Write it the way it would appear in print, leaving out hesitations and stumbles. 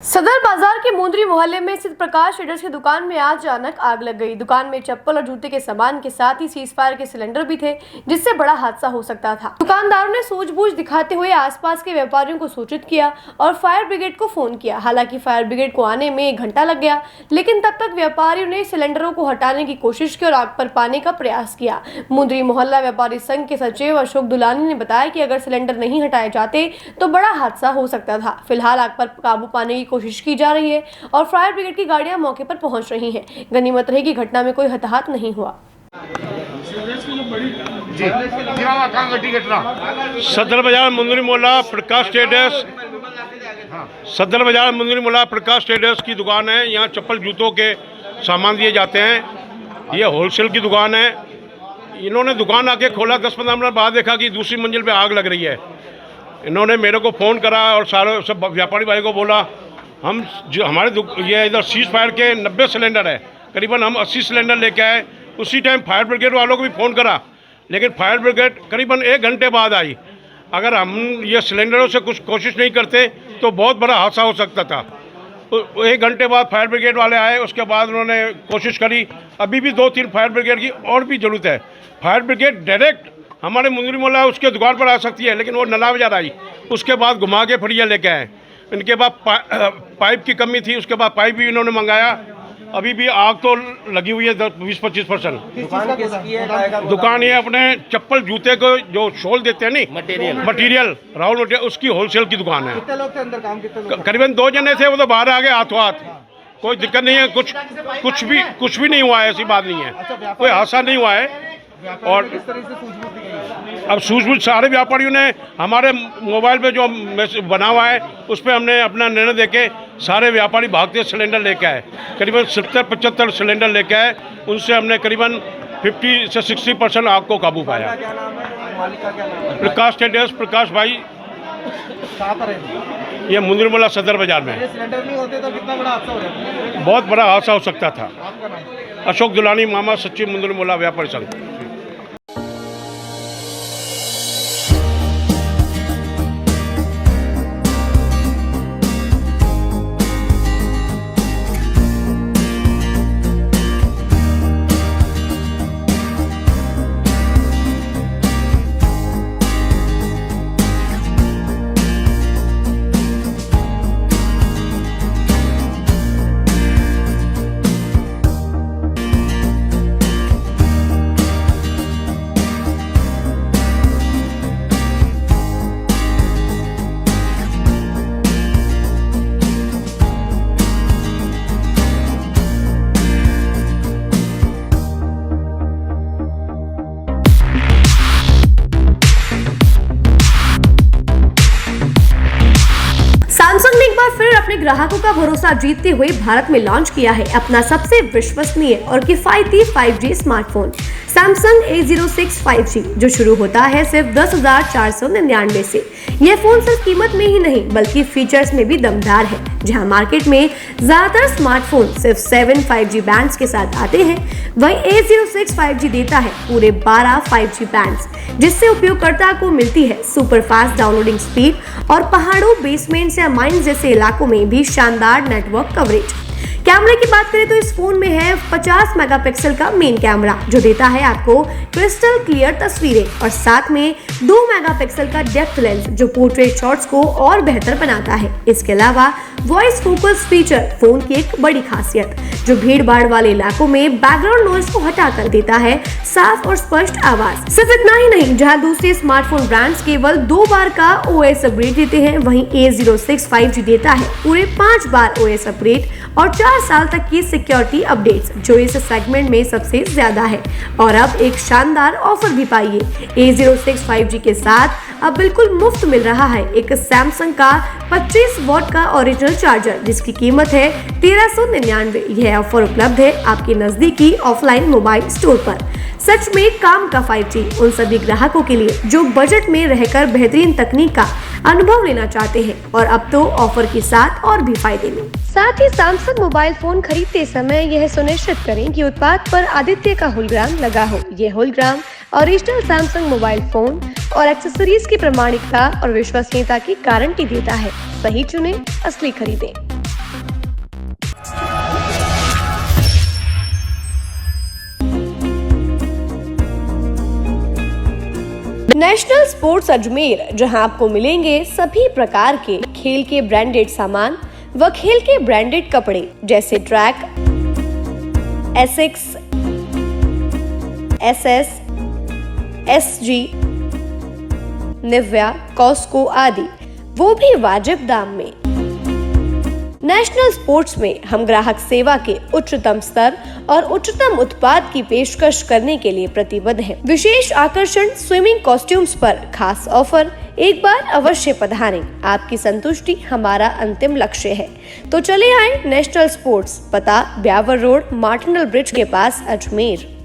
सदर बाजार के मुंद्री मोहल्ले में स्थित प्रकाश ट्रेडर्स की दुकान में आज अचानक आग लग गई। दुकान में चप्पल और जूते के सामान के साथ ही सीज फायर के सिलेंडर भी थे, जिससे बड़ा हादसा हो सकता था। दुकानदारों ने सूझबूझ दिखाते हुए आसपास के व्यापारियों को सूचित किया और फायर ब्रिगेड को फोन किया। हालांकि फायर ब्रिगेड को आने में 1 घंटा लग गया, लेकिन तब तक व्यापारियों ने सिलेंडरों को हटाने की कोशिश की और आग पर पाने का प्रयास किया। मुंद्री मोहल्ला व्यापारी संघ के सचिव अशोक दुलानी ने बताया कि अगर सिलेंडर नहीं हटाए जाते तो बड़ा हादसा हो सकता था। फिलहाल आग पर काबू पाने की कोशिश की जा रही है और फायर ब्रिगेड की गाड़ियां मौके पर पहुंच रही हैं। गनीमत रही कि घटना में कोई हताहत नहीं हुआ। सदर बाजार मुंद्री मोहल्ला प्रकाश ट्रेडर्स सदर बाजार मुंद्री मोहल्ला प्रकाश ट्रेडर्स की दुकान है। यहाँ चप्पल जूतों के सामान दिए जाते हैं। ये होलसेल की दुकान है। इन्होंने दुकान आके खोला, 10-15 मिनट बाद देखा कि दूसरी मंजिल पे आग लग रही है। इन्होंने मेरे को फ़ोन करा और सारे सब व्यापारी भाई को बोला, हम जो हमारे ये इधर सीज फायर के 90 सिलेंडर है, करीबन हम 80 सिलेंडर लेके आए। उसी टाइम फायर ब्रिगेड वालों को भी फ़ोन करा, लेकिन फायर ब्रिगेड करीबन 1 घंटे बाद आई। अगर हम ये सिलेंडरों से कुछ कोशिश नहीं करते तो बहुत बड़ा हादसा हो सकता था। तो 1 घंटे बाद फायर ब्रिगेड वाले आए, उसके बाद उन्होंने कोशिश करी। अभी भी 2-3 फायर ब्रिगेड की और भी ज़रूरत है। फायर ब्रिगेड डायरेक्ट हमारे मुंद्री मोहल्ला उसके दुकान पर आ सकती है, लेकिन वो नला बाजार आई, उसके बाद घुमा के फड़िया लेके आए। इनके बाद पाइप की कमी थी, उसके बाद पाइप भी इन्होंने मंगाया। अभी भी आग तो लगी हुई है 20-25%। दुकान ये अपने चप्पल जूते को जो शोल देते हैं नहीं, मटेरियल राहुल मटेरियल, उसकी होलसेल की दुकान है। कितने लोग थे अंदर काम? कितने लोग? करीबन 2 जने थे, वो तो बाहर आ गए हाथों हाथ। कोई दिक्कत नहीं है, कुछ भी नहीं हुआ है, ऐसी बात नहीं है, कोई हादसा नहीं हुआ है। और किस तरह से सूझबूझ दी गई? अब सूझबूझ सारे व्यापारियों ने हमारे मोबाइल पे जो बना हुआ है उस पर हमने अपना निर्णय देके सारे व्यापारी भागते सिलेंडर लेके आए। करीबन 70-75 सिलेंडर लेके आए। उनसे हमने करीबन 50 से 60% आग को काबू पाया। क्या नाम है? मालिक का क्या नाम है? प्रकाश ट्रेडर्स प्रकाश भाई, कहाँ पर है? ये मुंद्री मोहल्ला सदर बाजार में। ये सिलेंडर नहीं होते तो कितना बड़ा हादसा हो जाता? बहुत बड़ा हादसा हो सकता था। आपका नाम? अशोक दुलानी, मामा सचिव, मुंद्री मोहल्ला व्यापारी संघ। सैमसंग ने एक बार फिर अपने ग्राहकों का भरोसा जीतते हुए भारत में लॉन्च किया है अपना सबसे विश्वसनीय और किफायती 5G smartphone Samsung A06 5G, जो शुरू होता है सिर्फ 10,499 से। यह फोन सिर्फ कीमत में ही नहीं बल्कि फीचर्स में भी दमदार है। जहां मार्केट में ज्यादातर स्मार्टफोन सिर्फ 7 5G बैंड्स के साथ आते हैं, वहीं A06 5G देता है पूरे 12 5G बैंड्स, जिससे उपयोगकर्ता को मिलती है सुपर फास्ट डाउनलोडिंग स्पीड और पहाड़ों, बेसमेंट या माइंस जैसे इलाकों में भी शानदार नेटवर्क कवरेज। कैमरे की बात करें तो इस फोन में है 50 मेगापिक्सल का मेन कैमरा, जो देता है आपको क्रिस्टल क्लियर तस्वीरें, और साथ में 2 मेगापिक्सल का डेप्थ लेंस, जो पोर्ट्रेट शॉट्स को और बेहतर बनाता है। इसके अलावा वॉइस फोकस फीचर फोन की एक बड़ी खासियत, जो भीड़ भाड़ वाले इलाकों में बैकग्राउंड नॉइज को हटाकर देता है साफ और स्पष्ट आवाज। सिर्फ इतना ही नहीं, जहां दूसरे स्मार्टफोन ब्रांड्स केवल 2 बार का OS अपग्रेड देते हैं, वहीं A06 5G देता है पूरे 5 बार OS अपग्रेड और 4 साल तक की सिक्योरिटी अपडेट्स, जो इस सेगमेंट में सबसे ज्यादा है। और अब एक शानदार ऑफर भी पाइए। A06 5G के साथ अब बिल्कुल मुफ्त मिल रहा है एक सैमसंग का 25 वॉट का ओरिजिनल चार्जर, जिसकी कीमत है 1399। यह ऑफर उपलब्ध है आपके नजदीकी ऑफलाइन मोबाइल स्टोर पर। सच में काम का 5G उन सभी ग्राहकों के लिए जो बजट में रहकर बेहतरीन तकनीक का अनुभव लेना चाहते हैं, और अब तो ऑफर के साथ और भी फायदे में। साथ ही सैमसंग मोबाइल फोन खरीदते समय यह सुनिश्चित करें कि उत्पाद पर आदित्य का होलोग्राम लगा हो। यह hologram original Samsung mobile phone और एक्सेसरीज की प्रामाणिकता और विश्वसनीयता की गारंटी देता है। सही चुनें, असली खरीदें। नेशनल स्पोर्ट्स अजमेर, जहां आपको मिलेंगे सभी प्रकार के खेल के ब्रांडेड सामान व खेल के ब्रांडेड कपड़े जैसे Track, Asics, SS, SG, Nivia, Cosco आदि, वो भी वाजिब दाम में। नेशनल स्पोर्ट्स में हम ग्राहक सेवा के उच्चतम स्तर और उच्चतम उत्पाद की पेशकश करने के लिए प्रतिबद्ध हैं। विशेष आकर्षण स्विमिंग कॉस्ट्यूम्स पर खास ऑफर, एक बार अवश्य पधारें। आपकी संतुष्टि हमारा अंतिम लक्ष्य है। तो चले आए नेशनल स्पोर्ट्स, पता ब्यावर रोड, मार्टिनल ब्रिज के पास, अजमेर।